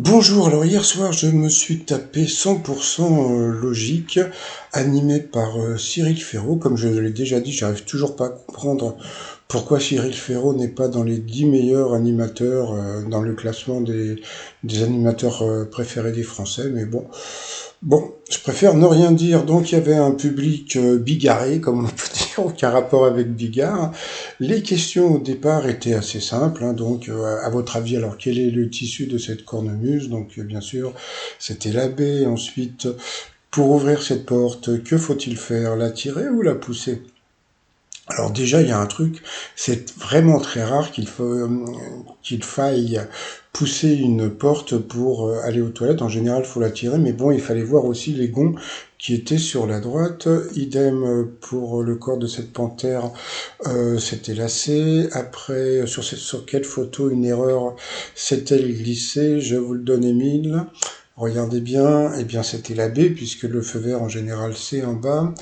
Bonjour, alors hier soir je me suis tapé 100% logique, animé par Cyril Ferraud. Comme je l'ai déjà dit, j'arrive toujours pas à comprendre pourquoi Cyril Ferraud n'est pas dans les 10 meilleurs animateurs dans le classement des animateurs préférés des Français, mais bon, je préfère ne rien dire. Donc il y avait un public bigarré, comme on peut dire, aucun rapport avec Bigard. Les questions au départ étaient assez simples, hein. Donc à votre avis, alors quel est le tissu de cette cornemuse? Donc bien sûr, c'était la baie. Ensuite, pour ouvrir cette porte, que faut-il faire? La tirer ou la pousser? Alors déjà, il y a un truc, c'est vraiment très rare qu'il faille pousser une porte pour aller aux toilettes. En général, il faut la tirer, mais bon, il fallait voir aussi les gonds qui étaient sur la droite. Idem pour le corps de cette panthère, c'était lacé. Après, sur quelle photo une erreur s'est-elle glissée? Je vous le donne, Émile. Regardez bien, eh bien c'était la baie, puisque le feu vert en général c'est en bas.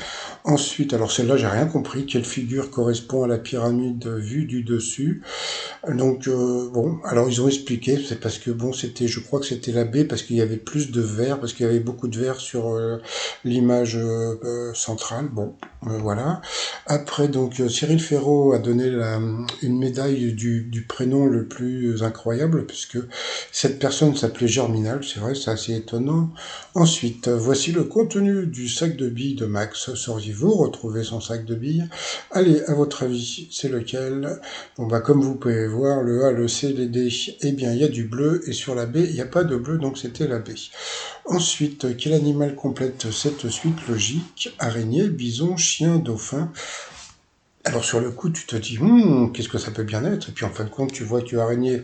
Ensuite, alors celle-là, j'ai rien compris. Quelle figure correspond à la pyramide vue du dessus? Donc bon, alors ils ont expliqué, c'est parce que bon, je crois que c'était la baie parce qu'il y avait plus de verre, parce qu'il y avait beaucoup de verre sur l'image centrale. Bon, voilà. Après, donc Cyril Ferraud a donné une médaille du prénom le plus incroyable, puisque cette personne s'appelait Germinal, c'est vrai, c'est assez étonnant. Ensuite, voici le contenu du sac de billes de Max. Sauriez-vous retrouver son sac de billes? Allez, à votre avis, c'est lequel? Bon, bah, comme vous pouvez voir, le A, le C, les D, eh bien, il y a du bleu, et sur la B, il n'y a pas de bleu, donc c'était la B. Ensuite, quel animal complète cette suite logique? Araignée, bison, chien, dauphin. Alors, sur le coup, tu te dis, qu'est-ce que ça peut bien être? Et puis, en fin de compte, tu vois que araignée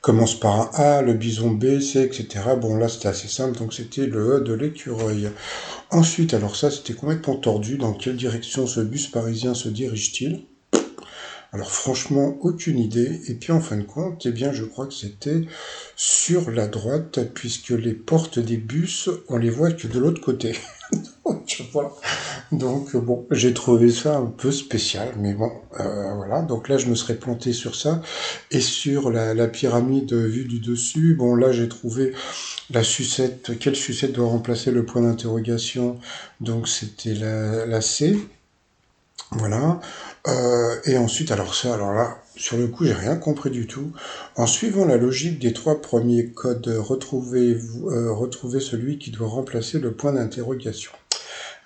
commence par un A, le bison B, C, etc. Bon, là, c'était assez simple, donc c'était le E de l'écureuil. Ensuite, alors ça, c'était complètement tordu. Dans quelle direction ce bus parisien se dirige-t-il? Alors franchement, aucune idée. Et puis en fin de compte, eh bien, je crois que c'était sur la droite, puisque les portes des bus, on les voit que de l'autre côté. Voilà. Donc bon, j'ai trouvé ça un peu spécial, mais bon, voilà. Donc là, je me serais planté sur ça. Et sur la pyramide vue du dessus, bon là, j'ai trouvé la sucette. Quelle sucette doit remplacer le point d'interrogation? Donc c'était la C. Voilà. Et ensuite, alors là, sur le coup, j'ai rien compris du tout. En suivant la logique des trois premiers codes, retrouvez celui qui doit remplacer le point d'interrogation.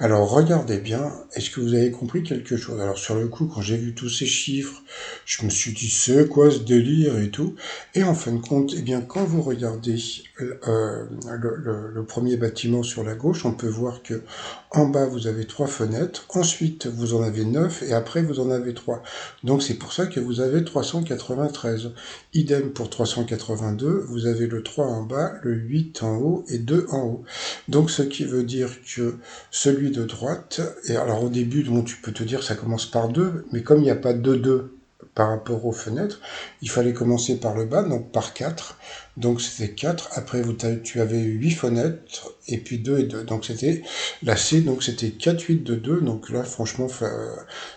Alors regardez bien, est-ce que vous avez compris quelque chose? Alors sur le coup, quand j'ai vu tous ces chiffres, je me suis dit c'est quoi ce délire et tout. Et en fin de compte, eh bien quand vous regardez le premier bâtiment sur la gauche, on peut voir que en bas vous avez trois fenêtres, ensuite vous en avez 9 et après vous en avez 3. Donc c'est pour ça que vous avez 393. Idem pour 382, vous avez le 3 en bas, le 8 en haut et 2 en haut. Donc ce qui veut dire que celui de droite, et alors au début, bon, tu peux te dire ça commence par 2, mais comme il n'y a pas de 2 par rapport aux fenêtres, il fallait commencer par le bas, donc par 4. Donc c'était 4. Après, tu avais 8 fenêtres, et puis 2 et 2. Donc c'était la C, donc c'était 4, 8 de 2. Donc là, franchement,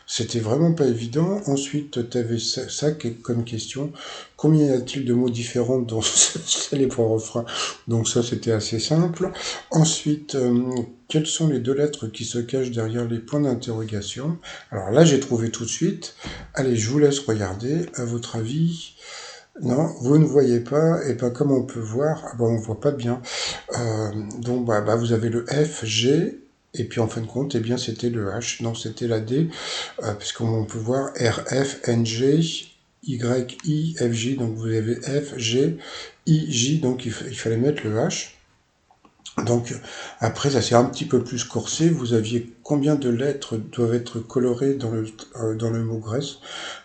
c'était vraiment pas évident. Ensuite, tu avais ça comme question. Combien y a-t-il de mots différents dans ce célèbre refrain? Donc ça, c'était assez simple. Ensuite, quelles sont les deux lettres qui se cachent derrière les points d'interrogation? Alors là, j'ai trouvé tout de suite. Allez, je vous laisse regarder. À votre avis? Non, vous ne voyez pas. Et pas comme on peut voir, ah ben, on voit pas bien. Donc, vous avez le F, G. Et puis en fin de compte, eh bien, c'était le H. Non, c'était la D, puisqu'on peut voir R, F, N, G, Y, I, F, J. Donc vous avez F, G, I, J. Donc il fallait mettre le H. Donc après, ça s'est un petit peu plus corsé. Vous aviez combien de lettres doivent être colorées dans le mot Grèce?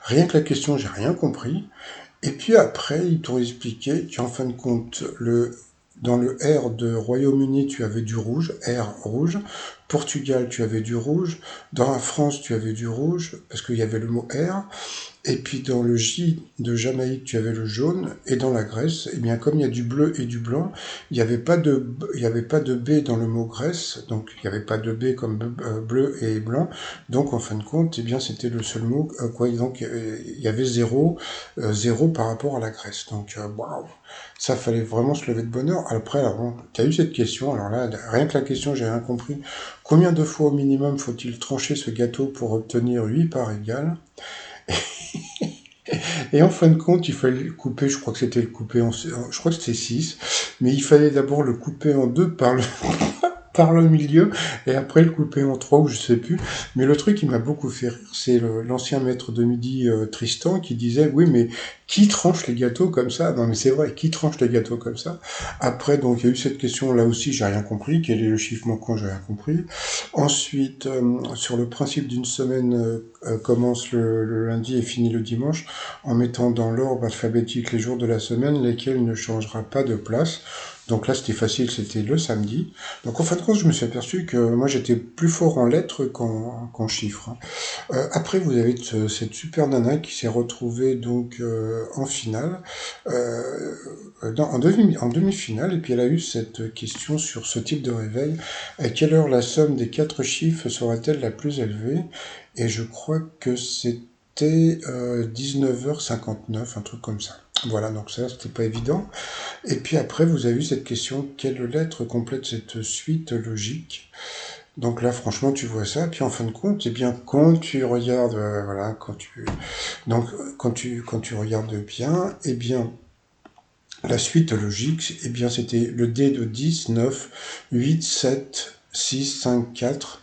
Rien que la question, j'ai rien compris. Et puis après, ils t'ont expliqué qu'en fin de compte, dans le R de Royaume-Uni, tu avais du rouge, R rouge. Portugal, tu avais du rouge. Dans la France, tu avais du rouge, parce qu'il y avait le mot R. Et puis dans le J de Jamaïque, tu avais le jaune, et dans la Grèce, eh bien comme il y a du bleu et du blanc, il y avait pas de B dans le mot Grèce, donc il n'y avait pas de B comme bleu et blanc, donc en fin de compte, eh bien c'était le seul mot, quoi, donc il y avait zéro par rapport à la Grèce, donc waouh, ça fallait vraiment se lever de bonne heure. Après, alors, bon, tu as eu cette question, alors là, rien que la question, j'ai rien compris. Combien de fois au minimum faut-il trancher ce gâteau pour obtenir 8 parts égales? Et en fin de compte, il fallait le couper, je crois que c'était le couper je crois que c'était 6, mais il fallait d'abord le couper en deux par le milieu, et après le couper en trois, ou je sais plus. Mais le truc qui m'a beaucoup fait rire, c'est l'ancien maître de midi, Tristan, qui disait, oui, mais qui tranche les gâteaux comme ça? Non, mais c'est vrai, qui tranche les gâteaux comme ça? Après, donc, il y a eu cette question, là aussi, j'ai rien compris. Quel est le chiffre manquant? J'ai rien compris. Ensuite, sur le principe d'une semaine, commence le lundi et finit le dimanche, en mettant dans l'ordre alphabétique les jours de la semaine, lesquels ne changera pas de place. Donc là, c'était facile, c'était le samedi. Donc en fin de compte, je me suis aperçu que moi, j'étais plus fort en lettres qu'en chiffres, hein. Après, vous avez cette super nana qui s'est retrouvée donc en finale, en demi-finale, et puis elle a eu cette question sur ce type de réveil. À quelle heure la somme des quatre chiffres sera-t-elle la plus élevée? Et je crois que c'était 19h59, un truc comme ça. Voilà, donc ça, c'était pas évident. Et puis après, vous avez eu cette question, quelle lettre complète cette suite logique? Donc là, franchement, tu vois ça. Puis en fin de compte, eh bien, quand tu regardes, voilà, quand tu regardes bien, eh bien, la suite logique, eh bien, c'était le D de 10, 9, 8, 7, 6, 5, 4.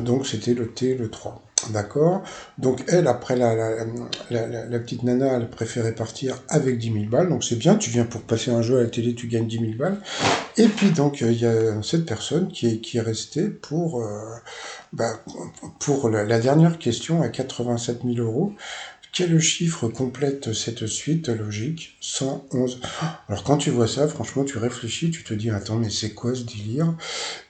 Donc c'était le T, le 3. D'accord. Donc elle, après la petite nana, elle préférait partir avec 10 000 balles. Donc c'est bien, tu viens pour passer un jeu à la télé, tu gagnes 10 000 balles. Et puis donc il y a cette personne qui est restée bah, pour la dernière question à 87 000 euros. Quel chiffre complète cette suite logique? 111. Alors quand tu vois ça, franchement, tu réfléchis, tu te dis, attends, mais c'est quoi ce délire?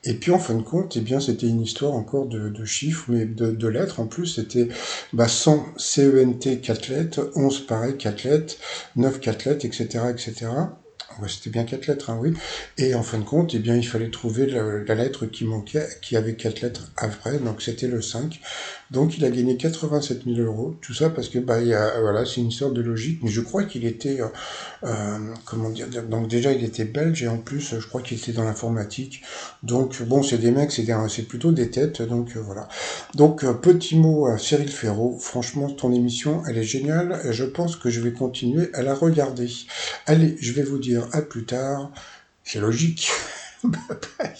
Et puis en fin de compte, eh bien, c'était une histoire encore de chiffres, mais de lettres. En plus, c'était 100 CENT 4 lettres, 11 pareil 4 lettres, 9 4 lettres, etc., etc. Ouais, c'était bien 4 lettres, hein, oui. Et en fin de compte, eh bien, il fallait trouver la lettre qui manquait, qui avait 4 lettres après, donc c'était le 5. Donc il a gagné 87 000 euros, tout ça parce que voilà, c'est une sorte de logique, mais je crois qu'il était, comment dire, donc déjà il était belge et en plus je crois qu'il était dans l'informatique. Donc bon, c'est des mecs, c'est plutôt des têtes, donc voilà. Donc petit mot à Cyril Ferraud, franchement ton émission elle est géniale, et je pense que je vais continuer à la regarder. Allez, je vais vous dire à plus tard, c'est logique. Bye bye.